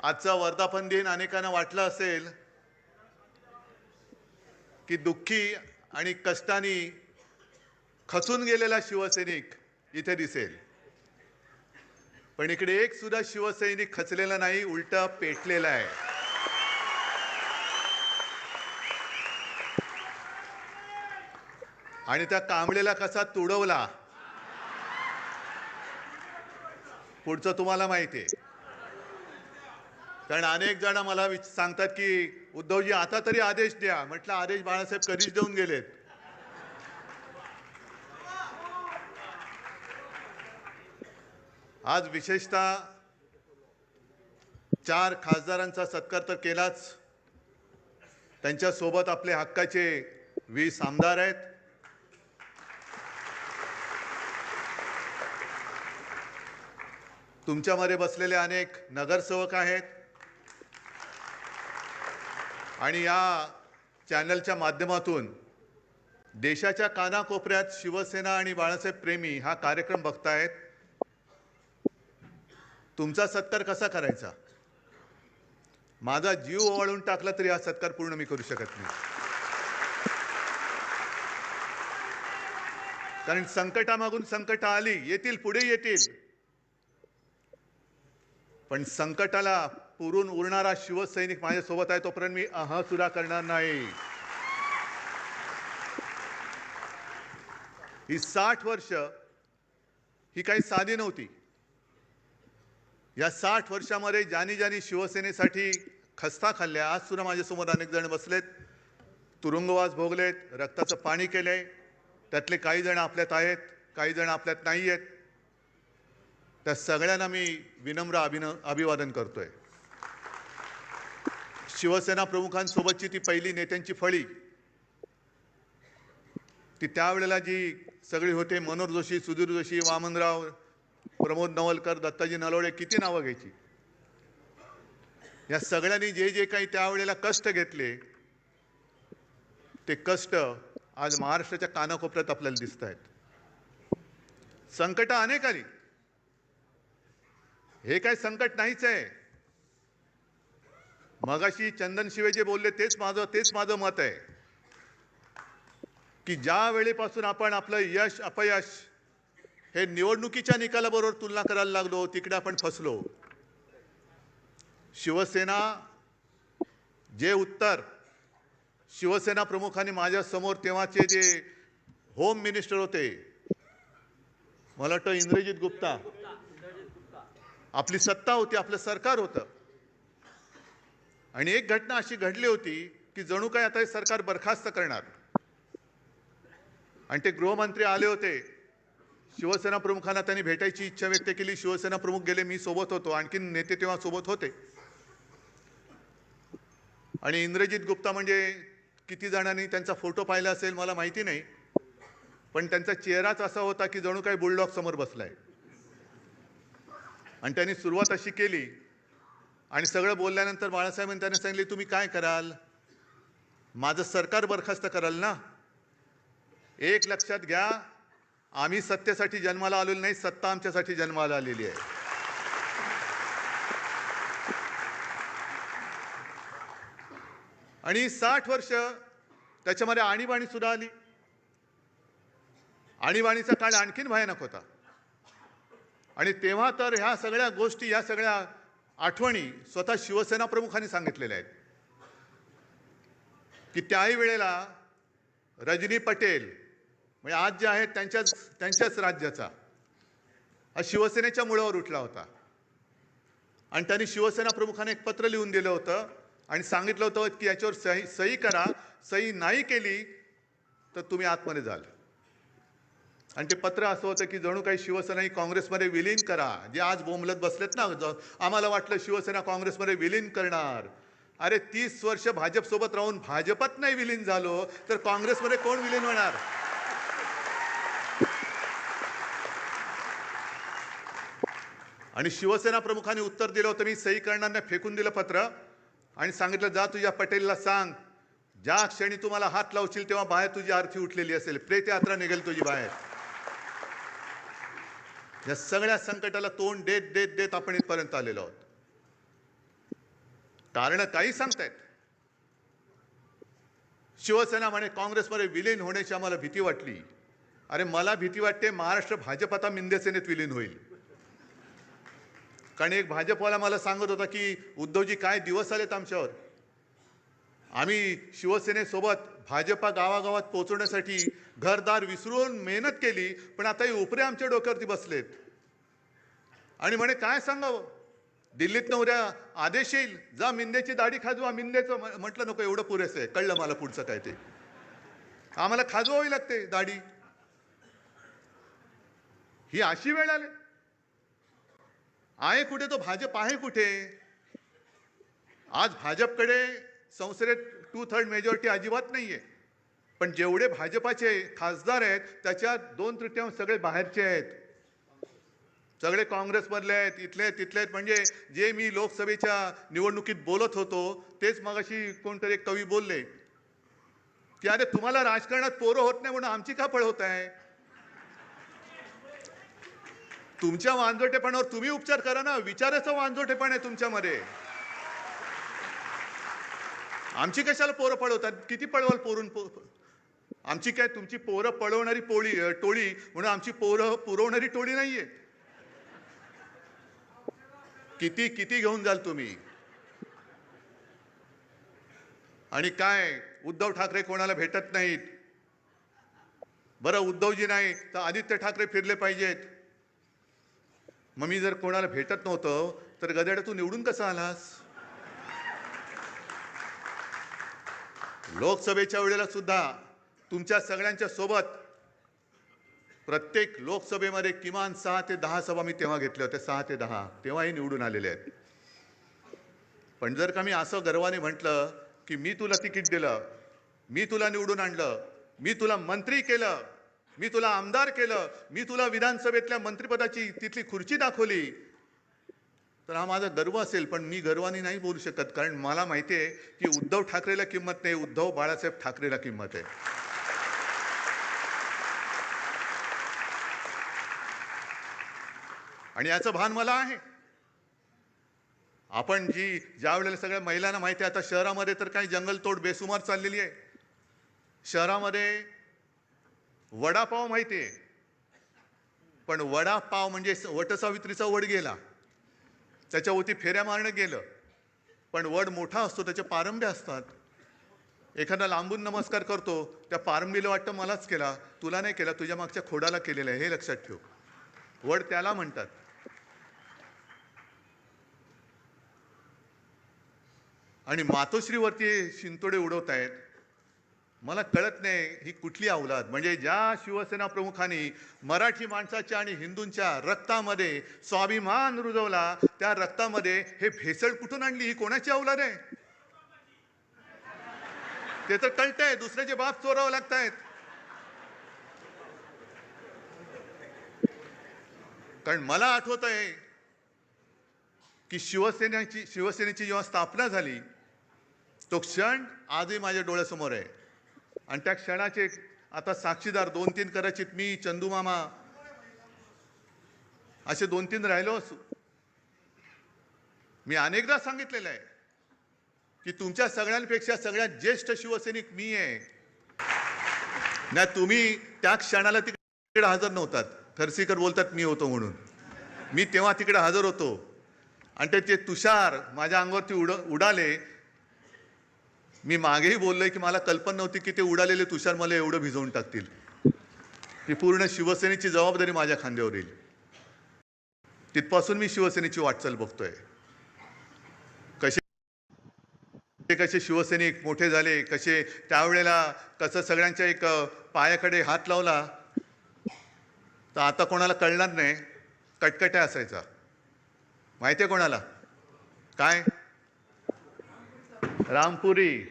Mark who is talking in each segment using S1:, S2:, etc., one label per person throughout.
S1: आजचा वर्धापन दिन अनेकांना वाटलं असेल की दुःखी आणि कष्टाने खचून गेलेला शिवसैनिक इथे दिसेल, पण इकडे एक सुद्धा शिवसैनिक खचलेला नाही, उलटा पेटलेला आहे. आणि त्या कांबळेला कसा तुडवला पुढचं तुम्हाला माहिती आहे. कारण अनेक जण मला सांगतात की उद्धवजी आता तरी आदेश द्या. म्हटलं आदेश बाळासाहेब कधीच देऊन गेलेत. आज विशेषतः 4 खासदारांचा सत्कार तर केलाच, त्यांच्या सोबत आपले हक्काचे 20 आमदार आहेत. तुमच्यामध्ये बसलेले अनेक नगरसेवक आहेत आणि या चॅनलच्या माध्यमातून देशाच्या कानाकोपऱ्यात शिवसेना आणि बाळासाहेब प्रेमी हा कार्यक्रम बघतायत. तुमचा सत्कार कसा करायचा? माझा जीव ओवाळून टाकला तरी हा सत्कार पूर्ण मी करू शकत नाही. कारण संकटामागून संकट आली, येतील, पुढे येतील, पण संकटाला पुरून उरणारा शिवसैनिक माझ्यासोबत आहे तोपर्यंत मी सुद्धा करणार नाही. ही 60 वर्ष ही काही साधी नव्हती. या 60 वर्षामध्ये ज्यांनी शिवसेनेसाठी खस्ता खाल्ल्या, आज सुद्धा माझ्यासमोर अनेक जण बसलेत, तुरुंगवास भोगलेत, रक्ताचं पाणी केलंय. त्यातले काही जण आपल्यात आहेत, काही जण आपल्यात नाही आहेत. त्या सगळ्यांना मी विनम्र अभिवादन करतोय. शिवसेना प्रमुखांसोबतची ती पहिली नेत्यांची फळी, ती त्यावेळेला जी सगळी होते, मनोहर जोशी, सुधीर जोशी, वामनराव, प्रमोद नवलकर, दत्ताजी नलोडे, किती नावं घ्यायची. या सगळ्यांनी जे जे काही त्यावेळेला कष्ट घेतले, ते कष्ट आज महाराष्ट्राच्या कानाकोपऱ्यात आपल्याला दिसत आहेत. संकट अनेक आली, हे काय संकट नाहीच आहे. मगाशी चंदन शिवे जे बोलले तेच माझं मत आहे की ज्या वेळेपासून आपण आपलं यश अपयश हे निवडणुकीच्या निकालाबरोबर तुलना करायला लागलो, तिकडे आपण फसलो. शिवसेना जे उत्तर शिवसेना प्रमुखांनी माझ्या समोर, तेव्हाचे जे होम मिनिस्टर होते, मला वाटतं इंद्रजित गुप्ता, आपली सत्ता होती, आपलं सरकार होतं, आणि एक घटना अशी घडली होती की जणू काय आता हे सरकार बरखास्त करणार. आणि ते गृहमंत्री आले होते, शिवसेना प्रमुखांना त्यांनी भेटायची इच्छा व्यक्त केली. शिवसेना प्रमुख गेले, मी सोबत होतो, आणखी नेते तेव्हा सोबत होते. आणि इंद्रजित गुप्ता म्हणजे किती जणांनी त्यांचा फोटो पाहिला असेल मला माहिती नाही, पण त्यांचा चेहराच असा होता की जणू काही बुलडॉग समोर बसलाय. आणि त्यांनी सुरुवात अशी केली आणि सगळं बोलल्यानंतर बाळासाहेबांनी त्यांना सांगितले, तुम्ही काय कराल? माझं सरकार बरखास्त कराल ना? एक लक्षात घ्या, आम्ही सत्तेसाठी जन्माला आलेलो नाही, सत्ता आमच्यासाठी जन्माला आलेली आहे. आणि 60 वर्ष त्याच्यामध्ये आणीबाणी सुद्धा आली. आणीबाणीचा काळ आणखीन भयानक होता. आणि तेव्हा तर ह्या सगळ्या गोष्टी, या सगळ्या आठवणी स्वतः शिवसेना प्रमुखांनी सांगितलेल्या आहेत की त्याही वेळेला रजनी पटेल म्हणजे आज जे आहेत त्यांच्याच राज्याचा हा शिवसेनेच्या मुळावर उठला होता. आणि त्यांनी शिवसेना प्रमुखांना एक पत्र लिहून दिलं होतं आणि सांगितलं होतं की याच्यावर सही करा, सही नाही केली तर तुम्ही आतमध्ये जाल. आणि ते पत्र असं होतं की जणू काही शिवसेना ही काँग्रेसमध्ये विलीन करा. जे आज बोंबलत बसलेत ना, आम्हाला वाटलं शिवसेना काँग्रेसमध्ये विलीन करणार. अरे 30 वर्ष भाजपसोबत राहून भाजपात नाही विलीन झालो तर काँग्रेसमध्ये कोण विलीन होणार? आणि शिवसेना प्रमुखांनी उत्तर दिलं होतं, मी सही करणाऱ्यांना फेकून दिलं पत्र आणि सांगितलं, जा तुझ्या पटेलला सांग, ज्या क्षणी तुम्हाला हात लावशील तेव्हा बाहेर तुझी आरती उठलेली असेल, प्रेत यात्रा निघेल तुझी बाहेर. या सगळ्या संकटाला तोंड देत देत देत आपण इथपर्यंत आलेलो आहोत. कारण काही सांगतायत. शिवसेना म्हणे काँग्रेसमध्ये विलीन होण्याची आम्हाला भीती वाटली. अरे मला भीती वाटते महाराष्ट्र भाजप आता मिंदे सेनेत विलीन होईल. कारण एक भाजपवाला मला सांगत होता की उद्धवजी काय दिवस आलेत आमच्यावर. आम्ही शिवसेनेसोबत भाजपा गावागावात पोहोचवण्यासाठी घरदार विसरून मेहनत केली, पण आता हे उपरे आमच्या डोक्यावरती बसलेत. आणि म्हणे काय सांगावं, दिल्लीतनं उद्या आदेश येईल, जा मिंदेची दाढी खाजवा. मिंदेचं म्हटलं नको, एवढं पुरेसं आहे. कळलं मला पुढचं काय ते. आम्हाला खाजवावी लागते दाढी. ही अशी वेळ आली. आहे कुठे तो भाजप, आहे कुठे? आज भाजपकडे संसदेत 2/3 मेजॉरिटी अजिबात नाहीये. पण जेवढे भाजपाचे खासदार आहेत त्याच्यात 2/3 सगळे बाहेरचे आहेत. सगळे काँग्रेसमधले आहेत, इथले तिथले आहेत. म्हणजे जे मी लोकसभेच्या निवडणुकीत बोलत होतो तेच मगाशी कोणतरी एक कवी बोलले की अरे तुम्हाला राजकारणात पोरं होत नाही म्हणून आमची का पळ होत आहे? तुमच्या वांजोटेपणावर तुम्ही उपचार करा ना. विचाराचं वांजोटेपण आहे तुमच्यामध्ये. आमची कशाला पोरं पळवतात? किती पळवाल पोरून? आमची काय तुमची पोरं पळवणारी टोळी म्हणून आमची पोरं पुरवणारी टोळी नाहीये. किती किती घेऊन जाल तुम्ही? आणि काय उद्धव ठाकरे कोणाला भेटत नाहीत. बरं उद्धवजी नाही तर आदित्य ठाकरे फिरले पाहिजेत. मग मी जर कोणाला भेटत नव्हतं तर गदेडा तू निवडून कसा आलास? लोकसभेच्या वेळेला सुद्धा तुमच्या सगळ्यांच्या सोबत प्रत्येक लोकसभेमध्ये किमान 6 ते 10 सभा मी तेव्हा घेतल्या होत्या. 6 ते 10 तेव्हाही निवडून आलेले आहेत. पण जर का मी असं गर्वाने म्हटलं की मी तुला तिकीट दिलं, मी तुला निवडून आणलं, मी तुला मंत्री केलं, मी तुला आमदार केलं, मी तुला विधानसभेतल्या मंत्रिपदाची तिथली खुर्ची दाखवली, तर हा माझा गर्व असेल. पण मी गर्वाने नाही बोलू शकत. कारण मला माहिती आहे की उद्धव ठाकरेला किंमत नाही, उद्धव बाळासाहेब ठाकरेला किंमत आहे. आणि याचं भान मला आहे. आपण ज्या वेळेला सगळ्या महिलांना माहिती आहे, आता शहरामध्ये तर काही जंगलतोड बेसुमार चाललेली आहे. शहरामध्ये वडापाव माहिती आहे, पण वडापाव म्हणजे वटसावित्रीचा वड गेला, त्याच्यावरती फेऱ्या मारणं गेलं. पण वड मोठा असतो, त्याचे पारंब्या असतात. एखादा लांबून नमस्कार करतो, त्या पारंबीला वाटतं मलाच केला, तुला नाही केला, तुझ्या मागच्या खोडाला केलेला आहे. हे लक्षात ठेव. वड त्याला म्हणतात. आणि मातोश्रीवरती शिंतोडे उडवत आहेत. मला कळत नाही ही कुठली अवलाद. म्हणजे ज्या शिवसेना प्रमुखांनी मराठी माणसाच्या आणि हिंदूंच्या रक्तामध्ये स्वाभिमान रुजवला, त्या रक्तामध्ये हे भेसळ कुठून आणली? ही कोणाची अवलाद आहे? ते तर कळतंय. दुसऱ्याचे बाप चोरावं लागतायत. कारण मला आठवत आहे की शिवसेनेची जेव्हा स्थापना झाली तो क्षण आजही माझ्या डोळ्यासमोर आहे. आणि त्या क्षणाचे आता साक्षीदार 2-3 कदाचित मी, चंदूमामा असे 2-3 राहिलो असू. मी अनेकदा सांगितलेलं आहे की तुमच्या सगळ्यांपेक्षा सगळ्यात ज्येष्ठ शिवसैनिक मी आहे. ना तुम्ही त्या क्षणाला तिकडे हजर नव्हतात. खरसीकर बोलतात मी होतो म्हणून. मी तेव्हा तिकडे हजर होतो. आणि ते तुषार माझ्या अंगावरती उडाले. मी मागेही बोललोय की मला कल्पना नव्हती की ते उडालेले तुषार मला एवढं भिजवून टाकतील. ही पूर्ण शिवसेनेची जबाबदारी माझ्या खांद्यावर येईल. तिथपासून मी शिवसेनेची वाटचाल बघतोय. कसे शिवसैनिक मोठे झाले, कसे त्यावेळेला कसं सगळ्यांच्या एक पायाकडे हात लावला तर आता कोणाला कळणार नाही. कटकट्या असायचा. माहितीये कोणाला? काय? रामपुरी.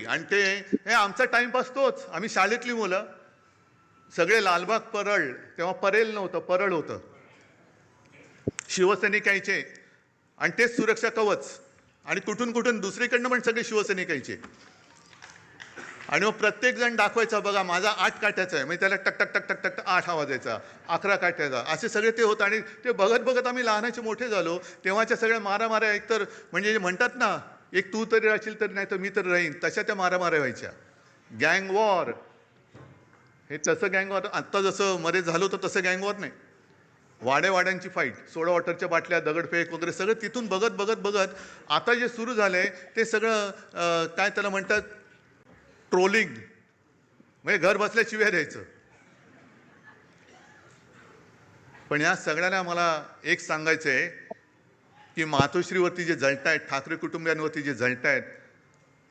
S1: आणि ते हे आमचा टाइमपास तोच. आम्ही शाळेतली मुलं सगळे लालबाग परळ, तेव्हा परेल नव्हतं, परळ होतं. शिवसैनिक यायचे आणि तेच सुरक्षा कवच. आणि कुठून कुठून दुसरीकडनं पण सगळे शिवसैनिक यायचे. आणि मग प्रत्येक जण दाखवायचा बघा माझा 8 काट्याचा आहे, म्हणजे त्याला टक टक टक टक टक 8 आवाज यायचा, 11 काट्याचा, असे सगळे ते होतं. आणि ते बघत बघत आम्ही लहानाचे मोठे झालो. तेव्हाच्या सगळ्या मारामाऱ्या एकतर म्हणजे म्हणतात ना, एक तू तरी राहशील तरी नाही तर मी तर राहीन, तशा त्या मारामाऱ्या व्हायच्या. गँग वॉर, हे तसं गँग वॉर आत्ता जसं मध्ये झालं होतं तसं गँग वॉर नाही. वाड्यांची फाईट, सोडा वॉटरच्या बाटल्या, दगडफेक वगैरे सगळं तिथून बघत बघत बघत आता जे सुरू झालंय ते सगळं काय त्याला म्हणतात, ट्रोलिंग, म्हणजे घर बसल्या शिव्या द्यायचं. पण या सगळ्यांना मला एक सांगायचं आहे की मातोश्रीवरती जे जळतायत, ठाकरे कुटुंबियांवरती जे जळतायत,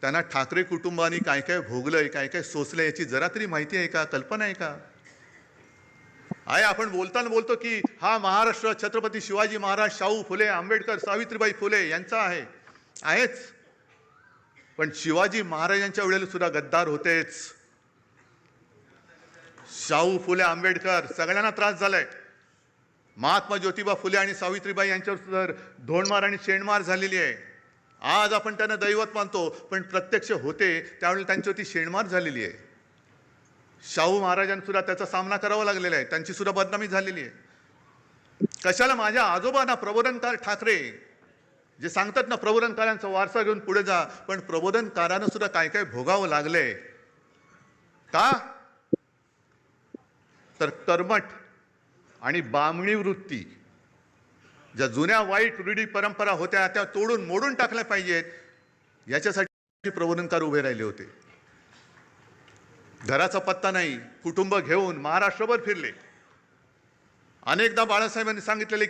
S1: त्यांना ठाकरे कुटुंबाने काय काय भोगलंय, काय काय सोसलंय याची जरा तरी माहिती आहे का, कल्पना आहे का? आहे आपण बोलताना बोलतो की हा महाराष्ट्र छत्रपती शिवाजी महाराज, शाहू फुले, आंबेडकर, सावित्रीबाई फुले यांचा आहे, आहेच. पण शिवाजी महाराजांच्या वेळेला सुद्धा गद्दार होतेच. शाहू फुले आंबेडकर सगळ्यांना त्रास झालाय. महात्मा ज्योतिबा फुले आणि सावित्रीबाई यांच्यावर सुद्धा धोंडमार आणि शेणमार झालेली आहे. आज आपण त्यांना दैवत मानतो, पण प्रत्यक्ष होते त्यावेळी त्यांच्यावरती शेणमार झालेली आहे. शाहू महाराजांना सुद्धा त्याचा सामना करावा लागलेला आहे, त्यांची सुद्धा बदनामी झालेली आहे. कशाला माझ्या आजोबांना प्रबोधनकार ठाकरे जे सांगतात ना, प्रबोधनकारांचा वारसा घेऊन पुढे जा, पण प्रबोधनकारांना सुद्धा काय काय भोगावं लागलंय का? तर कर्मठ आणि बामणी वृत्ती, ज्या जुन्या वाईट रूढी परंपरा होत्या त्या तोडून मोडून टाकल्या पाहिजेत, याच्यासाठी प्रबोधनकार उभे राहिले होते. घराचा पत्ता नाही, कुटुंब घेऊन महाराष्ट्रभर फिरले. अनेकदा बाळासाहेबांनी सांगितलेले की